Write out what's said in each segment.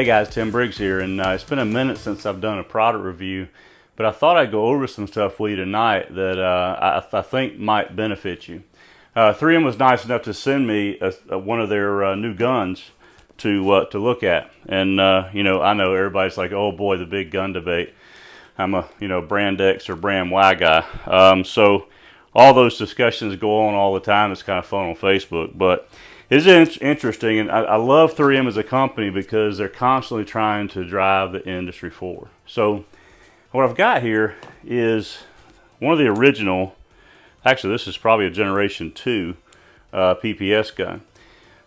Hey guys, Tim Briggs here, and it's been a minute since I've done a product review, but I thought I'd go over some stuff with you tonight that I think might benefit you. 3M was nice enough to send me one of their new guns to look at, and I know everybody's like, oh boy, the big gun debate. I'm a brand X or brand Y guy, so all those discussions go on all the time. It's kind of fun on Facebook, but it's interesting, and I love 3M as a company because they're constantly trying to drive the industry forward. So what I've got here is one of the original, actually this is probably a generation 2 PPS gun.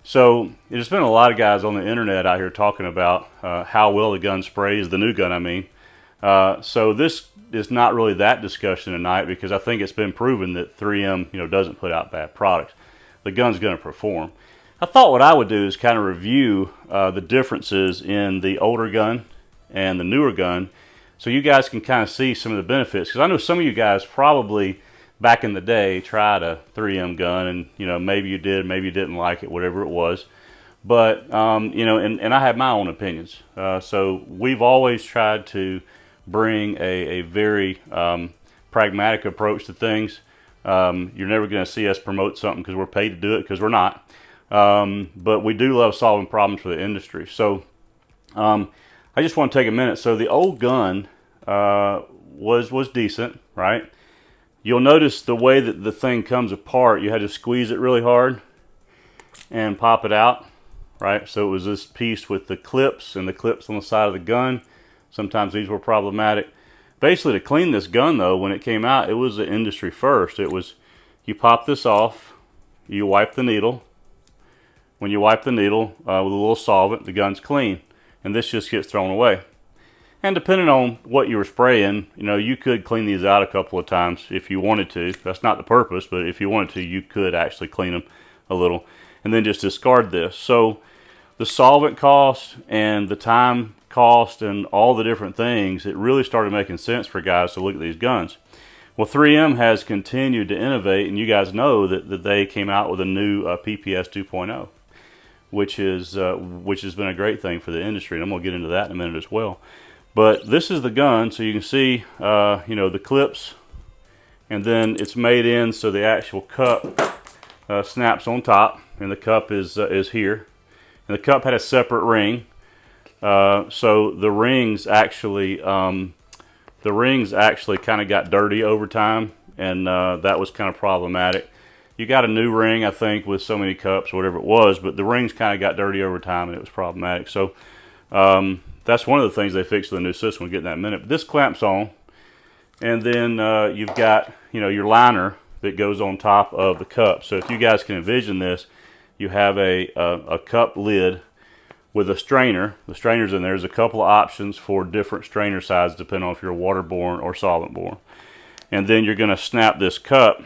So there's been a lot of guys on the internet out here talking about how well the gun sprays, the new gun I mean. So this is not really that discussion tonight because I think it's been proven that 3M doesn't put out bad products. The gun's going to perform. I thought what I would do is kind of review the differences in the older gun and the newer gun so you guys can kind of see some of the benefits, because I know some of you guys probably back in the day tried a 3M gun and maybe you did, maybe you didn't like it, whatever it was, but and I have my own opinions. So we've always tried to bring a very pragmatic approach to things. You're never going to see us promote something because we're paid to do it, because we're not. But we do love solving problems for the industry. So I just want to take a minute. So the old gun was decent, right? You'll notice the way that the thing comes apart, you had to squeeze it really hard and pop it out, right? So it was this piece with the clips and the clips on the side of the gun. Sometimes these were problematic. Basically, to clean this gun, though, when it came out, it was an industry first. It was, you pop this off, you wipe the needle. When you wipe the needle with a little solvent, the gun's clean, and this just gets thrown away. And depending on what you were spraying, you could clean these out a couple of times if you wanted to. That's not the purpose, but if you wanted to, you could actually clean them a little, and then just discard this. So the solvent cost and the time cost and all the different things, it really started making sense for guys to look at these guns. Well, 3M has continued to innovate, and you guys know that they came out with a new PPS 2.0. Which has been a great thing for the industry, and I'm going to get into that in a minute as well. But this is the gun, so you can see the clips, and then it's made in so the actual cup snaps on top, and the cup is here, and the cup had a separate ring, so the rings actually kind of got dirty over time, and that was kind of problematic. You got a new ring, I think, with so many cups or whatever it was, but the rings kind of got dirty over time and it was problematic. So that's one of the things they fixed with the new system. We'll get in that in a minute. But this clamps on, and then you've got your liner that goes on top of the cup. So if you guys can envision this, you have a cup lid with a strainer. The strainer's in there. There's a couple of options for different strainer sizes depending on if you're waterborne or solvent-borne. And then you're going to snap this cup,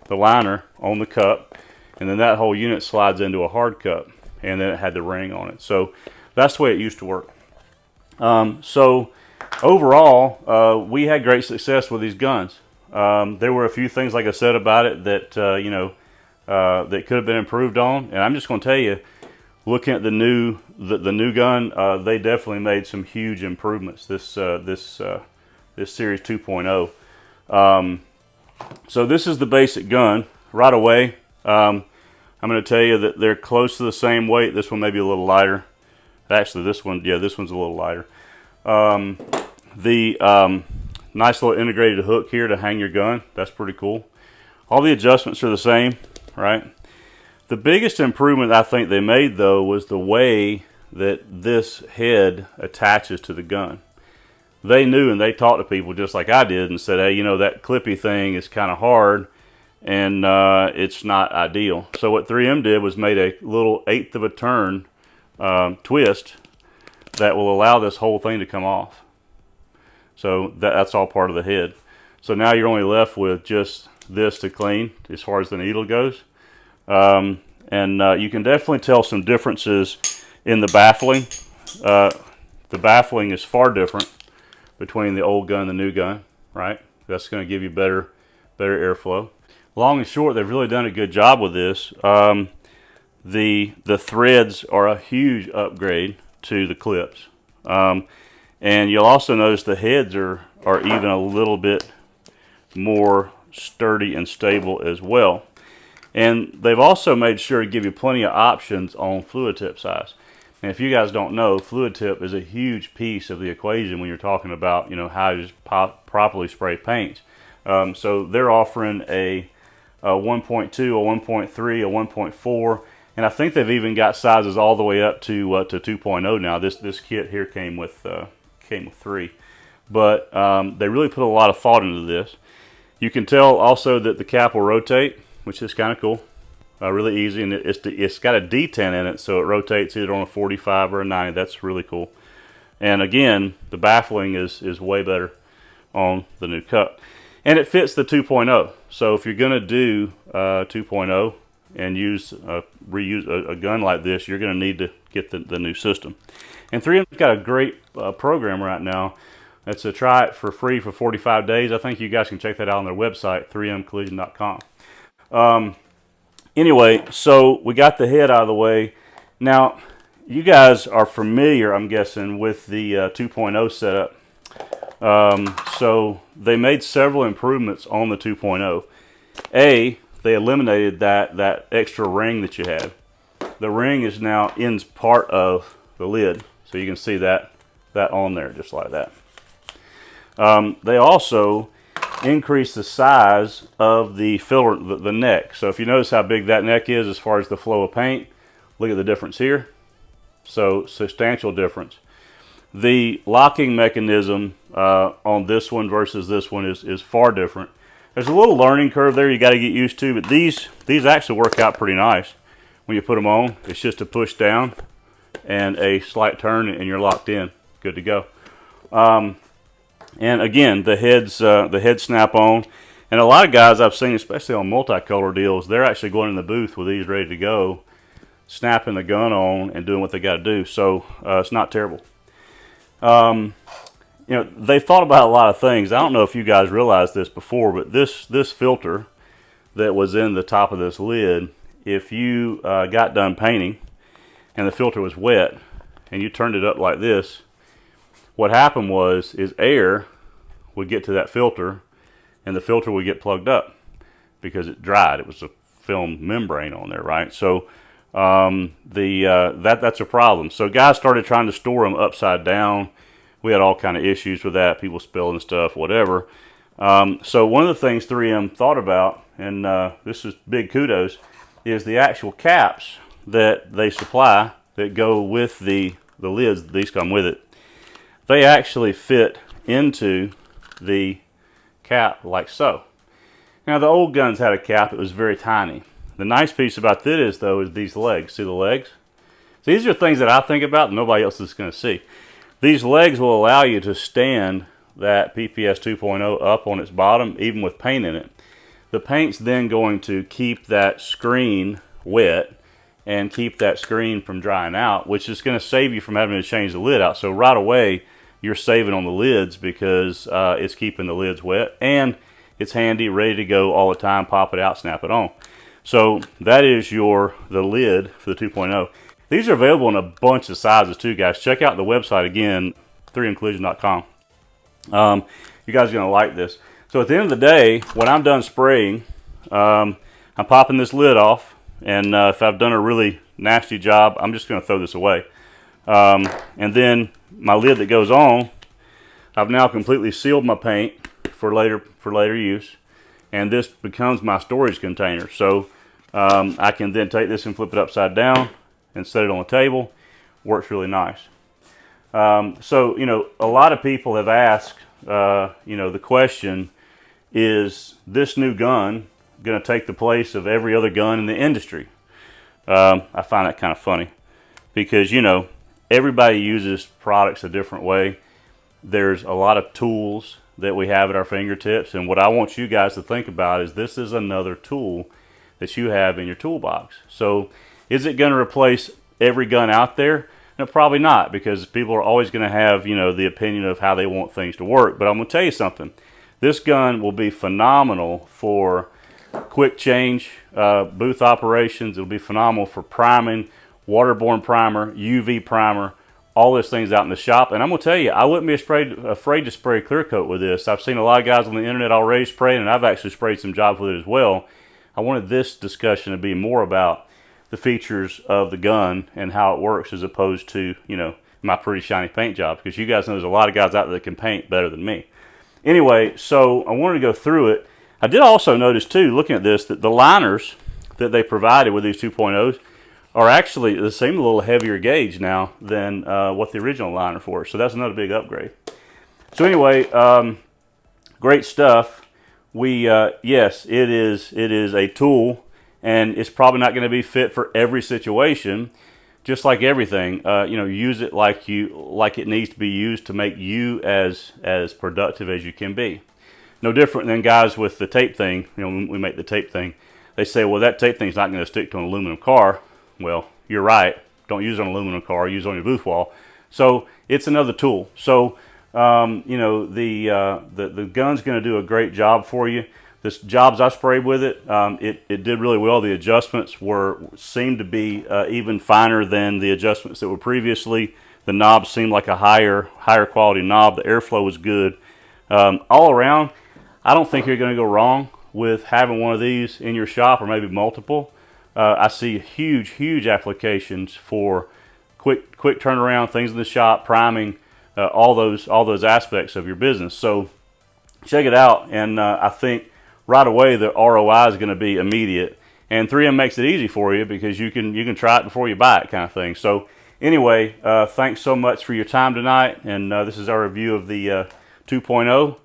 the liner on the cup, and then that whole unit slides into a hard cup, and then it had the ring on it. So that's the way it used to work. So overall, we had great success with these guns. There were a few things, like I said, about it that that could have been improved on, and I'm just going to tell you, looking at the new gun, they definitely made some huge improvements. This Series 2.0. So this is the basic gun. Right away, I'm going to tell you that they're close to the same weight. This one may be a little lighter. Actually, this one's a little lighter. The nice little integrated hook here to hang your gun. That's pretty cool. All the adjustments are the same, right? The biggest improvement I think they made, though, was the way that this head attaches to the gun. They knew, and they talked to people just like I did and said, hey, that clippy thing is kind of hard and it's not ideal. So what 3M did was made a little 1/8 of a turn twist that will allow this whole thing to come off. So that's all part of the head. So now you're only left with just this to clean as far as the needle goes. And you can definitely tell some differences in the baffling. The baffling is far different between the old gun and the new gun, right? That's going to give you better airflow. Long and short, they've really done a good job with this. The threads are a huge upgrade to the clips. And you'll also notice the heads are even a little bit more sturdy and stable as well. And they've also made sure to give you plenty of options on fluid tip size. And if you guys don't know, fluid tip is a huge piece of the equation when you're talking about, you know, how to just properly spray paints. So they're offering a 1.2, a 1.3, a 1.4, and I think they've even got sizes all the way up to 2.0 now. This kit here came with 3, but they really put a lot of thought into this. You can tell also that the cap will rotate, which is kind of cool. Really easy, and it's got a D10 in it, so it rotates either on a 45 or a 90. That's really cool. And again, the baffling is way better on the new cup. And it fits the 2.0. So if you're going to do 2.0 and reuse a gun like this, you're going to need to get the new system. And 3M's got a great program right now. It's a try it for free for 45 days. I think you guys can check that out on their website, 3mcollision.com. Anyway, so we got the head out of the way. Now, you guys are familiar, I'm guessing, with the 2.0 setup. So they made several improvements on the 2.0. They eliminated that extra ring that you had. The ring is now in part of the lid, so you can see that on there just like that. They also increased the size of the filler, the neck. So if you notice how big that neck is as far as the flow of paint, look at the difference here. So substantial difference. The locking mechanism on this one versus this one is far different. There's a little learning curve there you got to get used to, but these actually work out pretty nice when you put them on. It's just a push down and a slight turn, and you're locked in, good to go. And again, the heads snap on, and a lot of guys I've seen, especially on multicolor deals, they're actually going in the booth with these ready to go, snapping the gun on and doing what they got to do. So it's not terrible. You know, they thought about a lot of things. I don't know if you guys realized this before, but this filter that was in the top of this lid, if you got done painting and the filter was wet and you turned it up like this, what happened is air would get to that filter and the filter would get plugged up because it dried. It was a film membrane on there, right? So that's a problem. So guys started trying to store them upside down. We had all kind of issues with that, people spilling stuff, whatever. So one of the things 3M thought about, and this is big kudos, is the actual caps that they supply that go with the lids. These come with it. They actually fit into the cap like so. Now the old guns had a cap that was very tiny. The nice piece about this though is these legs. See the legs? So these are things that I think about that nobody else is going to see. These legs will allow you to stand that PPS 2.0 up on its bottom, even with paint in it. The paint's then going to keep that screen wet and keep that screen from drying out, which is going to save you from having to change the lid out. So right away, you're saving on the lids because it's keeping the lids wet, and it's handy, ready to go all the time. Pop it out, snap it on. So that is the lid for the 2.0. These are available in a bunch of sizes too, guys. Check out the website again, 3mcollision.com. You guys are going to like this. So at the end of the day, when I'm done spraying, I'm popping this lid off, and if I've done a really nasty job, I'm just going to throw this away. And then my lid that goes on, I've now completely sealed my paint for later use, and this becomes my storage container. So I can then take this and flip it upside down and set it on the table. Works really nice. So you know, a lot of people have asked, you know, the question is this new gun going to take the place of every other gun in the industry? I find that kind of funny because, you know, everybody uses products a different way. There's a lot of tools that we have at our fingertips, and what I want you guys to think about is this is another tool that you have in your toolbox. So is it going to replace every gun out there? No, probably not, because people are always going to have, you know, the opinion of how they want things to work. But I'm going to tell you something. This gun will be phenomenal for quick change booth operations. It'll be phenomenal for priming, waterborne primer, UV primer, all those things out in the shop. And I'm going to tell you, I wouldn't be afraid to spray clear coat with this. I've seen a lot of guys on the internet already spraying, and I've actually sprayed some jobs with it as well. I wanted this discussion to be more about the features of the gun and how it works, as opposed to, you know, my pretty shiny paint job, because you guys know there's a lot of guys out there that can paint better than me. Anyway, so I wanted to go through it. I did also notice too, looking at this, that the liners that they provided with these 2.0s are actually, they seem a little heavier gauge now than what the original liner for. So that's another big upgrade. So anyway, great stuff. Yes, it is a tool, and it's probably not going to be fit for every situation. Just like everything, you know, use it like it needs to be used to make you as productive as you can be. No different than guys with the tape thing. You know, when we make the tape thing, they say, well, that tape thing's not going to stick to an aluminum car. Well, you're right. Don't use it on an aluminum car. Use it on your booth wall. So it's another tool. So you know, the gun's going to do a great job for you. This jobs I sprayed with it, it did really well. The adjustments seemed to be even finer than the adjustments that were previously. The knob seemed like a higher quality knob. The airflow was good. All around, I don't think you're going to go wrong with having one of these in your shop, or maybe multiple. I see huge applications for quick turnaround, things in the shop, priming, all those aspects of your business. So check it out, and I think right away the ROI is going to be immediate, and 3M makes it easy for you because you can try it before you buy it, kind of thing. So anyway, thanks so much for your time tonight, and this is our review of the 2.0.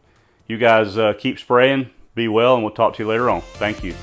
You guys keep spraying, be well, and we'll talk to you later on. Thank you.